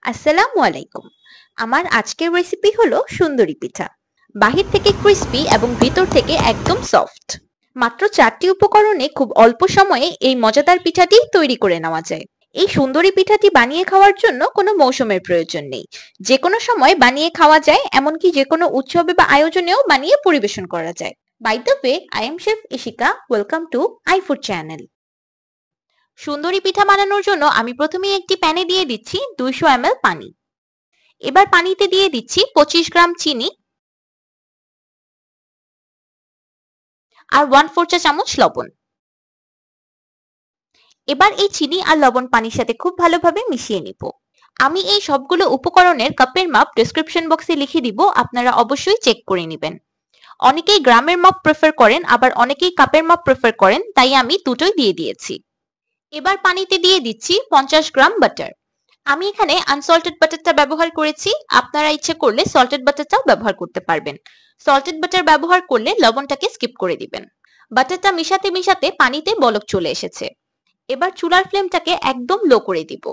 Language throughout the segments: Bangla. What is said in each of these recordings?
আসসালামু আলাইকুম। আমার আজকের রেসিপি হলো সুন্দরী পিঠা। বাহির থেকে ক্রিস্পি এবং ভিতর থেকে একদম সফট। মাত্র 4টি উপকরণে খুব অল্প সময়ে এই মজাদার পিঠাটি তৈরি করে নেওয়া যায়। এই সুন্দরী পিঠাটি বানিয়ে খাওয়ার জন্য কোনো মৌসুমের প্রয়োজন নেই। যে কোনো সময় বানিয়ে খাওয়া যায়, এমনকি যে কোনো উৎসবে বা আয়োজনেও বানিয়ে পরিবেশন করা যায়। By the way, I am chef Ishika. Welcome to iFood channel. সুন্দরী পিঠা বানানোর জন্য আমি প্রথমেই একটি প্যানে দিয়ে দিচ্ছি 200 ml পানি। এবার পানিতে দিয়ে দিচ্ছি 25 গ্রাম চিনি আর 1/4 চা চামচ লবণ। এবার এই চিনি আর লবণ পানির সাথে খুব ভালোভাবে মিশিয়ে নিব। আমি এই সবগুলো উপকরণের কাপের মাপ ডেসক্রিপশন বক্সে লিখে দিব, আপনারা অবশ্যই চেক করে নেবেন। অনেকেই গ্রামের মাপ প্রেফার করেন, আবার অনেকেই কাপের মাপ প্রেফার করেন, তাই আমি দুটোই দিয়ে দিয়েছি। এবার পানিতে দিয়ে দিচ্ছি 50 গ্রাম বাটার। আমি এখানে আনসল্টেড বাটারটা ব্যবহার করেছি, আপনারা ইচ্ছে করলে সল্টেড বাটারটাও ব্যবহার করতে পারবেন। সল্টেড বাটার ব্যবহার করলে লবণটাকে স্কিপ করে দিবেন। বাটারটা মিশাতে মিশাতে পানিতে বলক চলে এসেছে। এবার চুলার ফ্লেমটাকে একদম লো করে দিব।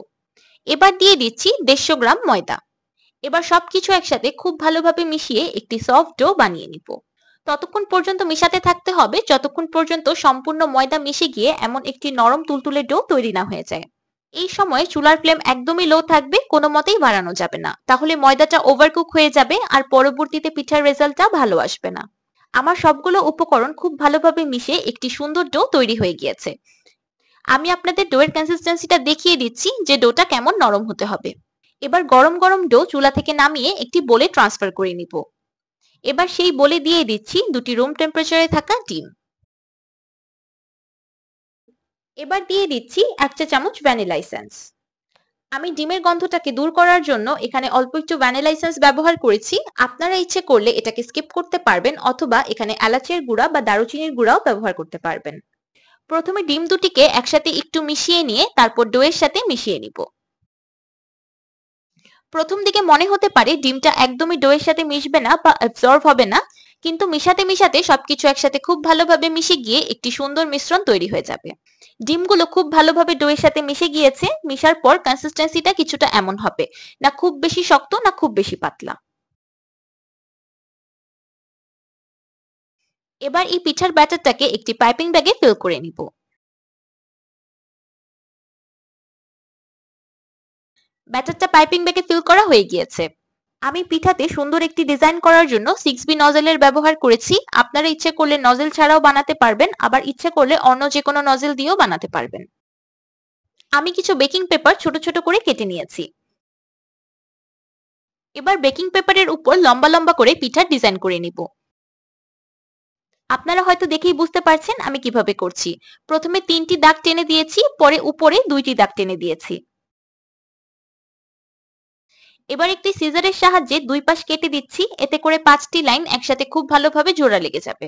এবার দিয়ে দিচ্ছি 150 গ্রাম ময়দা। এবার সবকিছু একসাথে খুব ভালোভাবে মিশিয়ে একটি সফট ডো বানিয়ে নিব। ততক্ষণ পর্যন্ত মিশাতে থাকতে হবে যতক্ষণ পর্যন্ত সম্পূর্ণ ময়দা মিশে গিয়ে এমন একটি নরম তুলতুলে ডো তৈরি না হয়ে যায়। এই সময় চুলার ফ্লেম একদমই লো থাকবে, কোনো মতেই বাড়ানো যাবে না, তাহলে ময়দাটা ওভারকুক হয়ে যাবে আর পরবর্তীতে পিঠার রেজাল্টটা ভালো আসবে না। আমার সবগুলো উপকরণ খুব ভালোভাবে মিশে একটি সুন্দর ডো তৈরি হয়ে গিয়েছে। আমি আপনাদের ডোয়ের কনসিস্টেন্সিটা দেখিয়ে দিচ্ছি যে ডোটা কেমন নরম হতে হবে। এবার গরম গরম ডো চুলা থেকে নামিয়ে একটি বোলে ট্রান্সফার করে নিব। এবার সেই বোলে দিয়ে দিচ্ছি 2টি রুম টেম্পারেচারে থাকা ডিম। এবার দিয়ে দিচ্ছি 1 চা চামচ ভ্যানিলা এসেন্স। আমি ডিমের গন্ধটাকে দূর করার জন্য এখানে অল্প একটু ভ্যানিলা এসেন্স ব্যবহার করেছি। আপনারা ইচ্ছে করলে এটাকে স্কিপ করতে পারবেন, অথবা এখানে এলাচের গুঁড়া বা দারুচিনির গুঁড়াও ব্যবহার করতে পারবেন। প্রথমে ডিম দুটিকে একসাথে একটু মিশিয়ে নিয়ে তারপর ডোয়ের সাথে মিশিয়ে নিব। প্রথম দিকে মনে হতে পারে ডিমটা একদমই ডোয়ের সাথে মিশবে না বা অ্যাবজর্ব হবে না, কিন্তু মিশাতে মিশাতে সবকিছু একসাথে খুব ভালোভাবে মিশে গিয়ে একটি সুন্দর মিশ্রণ তৈরি হয়ে যাবে। ডিমগুলো খুব ভালোভাবে ডোয়ের সাথে মিশে গিয়েছে। মিশার পর কনসিস্টেন্সিটা কিছুটা এমন হবে, না খুব বেশি শক্ত না খুব বেশি পাতলা। এবার এই পিঠার ব্যাটারটাকে একটি পাইপিং ব্যাগে ফিল করে নিব। ব্যাটারটা পাইপিং ব্যাগে ফিল করা হয়ে গিয়েছে। আমি পিঠাতে সুন্দর একটি ডিজাইন করার জন্য 6B নজেলের ব্যবহার করেছি। আপনারা ইচ্ছে করলে নজেল ছাড়াও বানাতে পারবেন, আবার ইচ্ছে করলে অন্য যে কোনো নজেল দিয়েও বানাতে পারবেন। আমি কিছু বেকিং পেপার ছোট ছোট করে কেটে নিয়েছি। এবার বেকিং পেপারের উপর লম্বা লম্বা করে পিঠার ডিজাইন করে নিব। আপনারা হয়তো দেখেই বুঝতে পারছেন আমি কিভাবে করছি। প্রথমে 3টি দাগ টেনে দিয়েছি, পরে উপরে 2টি দাগ টেনে দিয়েছি। এবার একটি সিজারের সাহায্যে দুই পাশ কেটে দিচ্ছি, এতে করে 5টি লাইন একসাথে খুব ভালোভাবে জোড়া লেগে যাবে।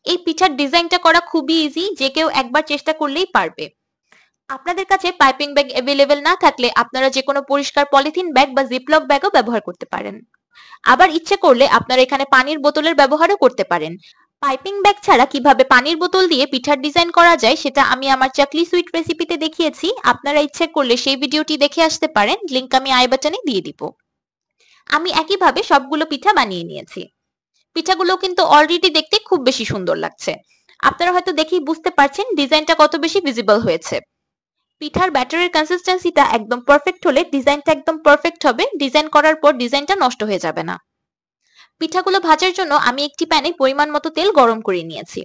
এই পিঠার ডিজাইনটা করা খুবই ইজি, যে কেউ একবার চেষ্টা করলেই পারবে। আপনাদের কাছে পাইপিং ব্যাগ অ্যাভেলেবেল না থাকলে আপনারা যে কোনো পরিষ্কার পলিথিন ব্যাগ বা জিপলক ব্যাগও ব্যবহার করতে পারেন। আবার ইচ্ছে করলে আপনারা এখানে পানির বোতলের ব্যবহারও করতে পারেন। পাইপিং ব্যাগ ছাড়া কিভাবে পানির বোতল দিয়ে পিঠার ডিজাইন করা যায় সেটা আমি আমার চাকলি সুইট রেসিপিতে দেখিয়েছি। আপনারা ইচ্ছে করলে সেই ভিডিওটি দেখে আসতে পারেন, লিংক আমি আই বাটনে দিয়ে দিব। আমি একইভাবে সবগুলো পিঠা বানিয়ে নিয়েছি। পিঠাগুলো কিন্তু অলরেডি দেখতে খুব বেশি সুন্দর লাগছে। আপনারা হয়তো দেখেই বুঝতে পারছেন ডিজাইনটা কত বেশি ভিজিবল হয়েছে। পিঠার ব্যাটারের কনসিস্টেন্সিটা একদম পারফেক্ট হলে ডিজাইনটা একদম পারফেক্ট হবে। ডিজাইন করার পর ডিজাইনটা নষ্ট হয়ে যাবে না। পিঠাগুলো ভাজার জন্য আমি একটি প্যানে পরিমাণ মতো তেল গরম করে নিয়েছি।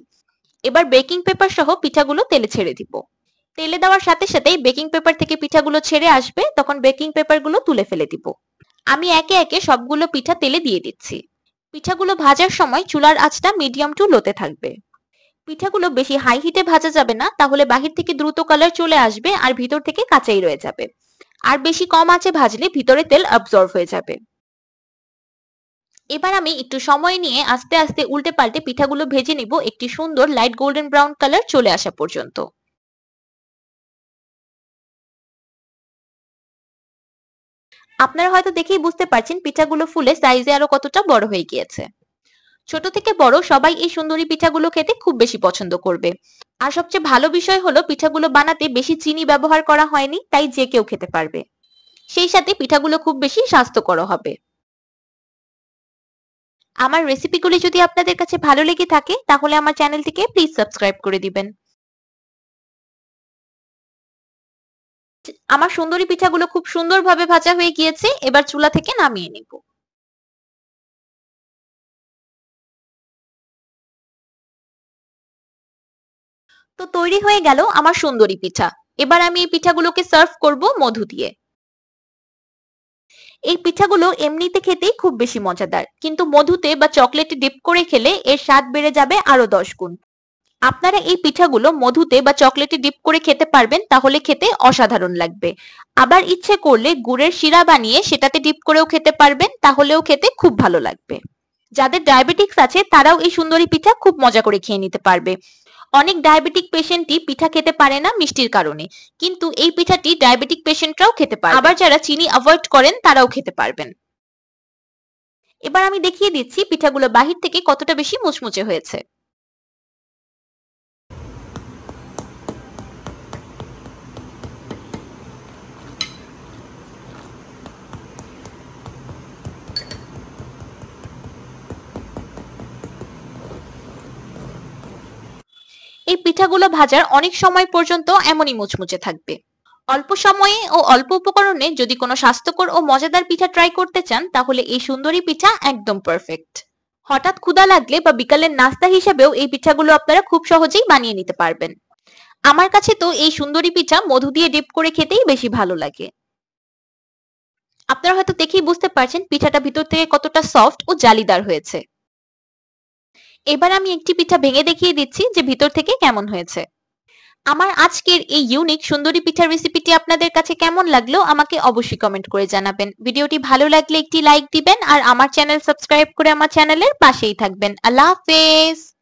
এবার বেকিং পেপার সহ পিঠাগুলো তেলে ছেড়ে দিব। তেলে দেওয়ার সাথে সাথেই বেকিং পেপার থেকে পিঠাগুলো ছেড়ে আসবে, তখন বেকিং পেপারগুলো তুলে ফেলে দিব। আমি একে একে সবগুলো পিঠা তেলে দিয়ে দিচ্ছি। পিঠাগুলো ভাজার সময় চুলার আঁচটা মিডিয়াম টু লোতে থাকবে। পিঠাগুলো বেশি হাই হিটে ভাজা যাবে না, তাহলে বাহির থেকে দ্রুত কালার চলে আসবে আর ভিতর থেকে কাঁচাই রয়ে যাবে। আর বেশি কম আঁচে ভাজলে ভিতরে তেল অ্যাবজর্ব হয়ে যাবে। এবার আমি একটু সময় নিয়ে আস্তে আস্তে উল্টে পাল্টে পিঠাগুলো ভেজে নিব একটি সুন্দর লাইট গোল্ডেন ব্রাউন কালার চলে আসা পর্যন্ত। আপনারা হয়তো দেখেই বুঝতে পারছেন পিঠাগুলো ফুলে সাইজে আরো কতটা বড় হয়ে গিয়েছে। ছোট থেকে বড় সবাই এই সুন্দরী পিঠাগুলো খেতে খুব বেশি পছন্দ করবে। আর সবচেয়ে ভালো বিষয় হলো পিঠাগুলো বানাতে বেশি চিনি ব্যবহার করা হয়নি, তাই যে কেউ খেতে পারবে। সেই সাথে পিঠাগুলো খুব বেশি স্বাস্থ্যকর হবে। আমার রেসিপিগুলি যদি আপনাদের কাছে ভালো লেগে থাকে তাহলে আমার চ্যানেলটিকে প্লিজ সাবস্ক্রাইব করে দিবেন। আমার সুন্দরী পিঠাগুলো খুব সুন্দরভাবে ভাজা হয়ে গিয়েছে, এবার চুলা থেকে নামিয়ে নিব। তো তৈরি হয়ে গেল আমার সুন্দরী পিঠা। এবার আমি এই পিঠাগুলোকে সার্ভ করব মধু দিয়ে। এই পিঠাগুলো এমনিতে খেতেই খুব বেশি মজাদার, কিন্তু মধুতে বা চকলেটে ডিপ করে খেলে এর স্বাদ বেড়ে যাবে আরো 10 গুণ। আপনারা এই পিঠাগুলো মধুতে বা চকলেটে ডিপ করে খেতে পারবেন, তাহলে খেতে অসাধারণ লাগবে। আবার ইচ্ছে করলে গুড়ের শিরা বানিয়ে সেটাতে ডিপ করেও খেতে পারবেন, তাহলেও খেতে খুব ভালো লাগবে। যাদের ডায়াবেটিক্স আছে তারাও এই সুন্দরী পিঠা খুব মজা করে খেয়ে নিতে পারবে। অনেক ডায়াবেটিক পেশেন্টই পিঠা খেতে পারে না মিষ্টির কারণে, কিন্তু এই পিঠাটি ডায়াবেটিক পেশেন্টরাও খেতে পারে। আবার যারা চিনি অ্যাভয়েড করেন তারাও খেতে পারবেন। এবার আমি দেখিয়ে দিচ্ছি পিঠাগুলো বাহির থেকে কতটা বেশি মুচমুচে হয়েছে। এই পিঠাগুলো ভাজার অনেক সময় পর্যন্ত এমনই মুচমুচে থাকবে। অল্প সময়ে ও অল্প উপকরণে যদি কোনো স্বাস্থ্যকর ও মজাদার পিঠা ট্রাই করতে চান তাহলে এই সুন্দরী পিঠা একদম পারফেক্ট। হঠাৎ ক্ষুধা লাগলে বা বিকালের নাস্তা হিসেবেও এই পিঠাগুলো আপনারা খুব সহজেই বানিয়ে নিতে পারবেন। আমার কাছে তো এই সুন্দরী পিঠা মধু দিয়ে ডিপ করে খেতেই বেশি ভালো লাগে। আপনারা হয়তো দেখেই বুঝতে পারছেন পিঠাটা ভিতর থেকে কতটা সফট ও জালিদার হয়েছে। এবার আমি একটি পিঠা ভেঙে দেখিয়ে দিচ্ছি যে ভিতর থেকে কেমন হয়েছে। আমার আজকের এই ইউনিক সুন্দরী পিঠার রেসিপিটি আপনাদের কাছে কেমন লাগলো আমাকে অবশ্যই কমেন্ট করে জানাবেন। ভিডিওটি ভালো লাগলে একটি লাইক দিবেন আর আমার চ্যানেল সাবস্ক্রাইব করে আমার চ্যানেলের পাশেই থাকবেন। আল্লাহ হাফেজ।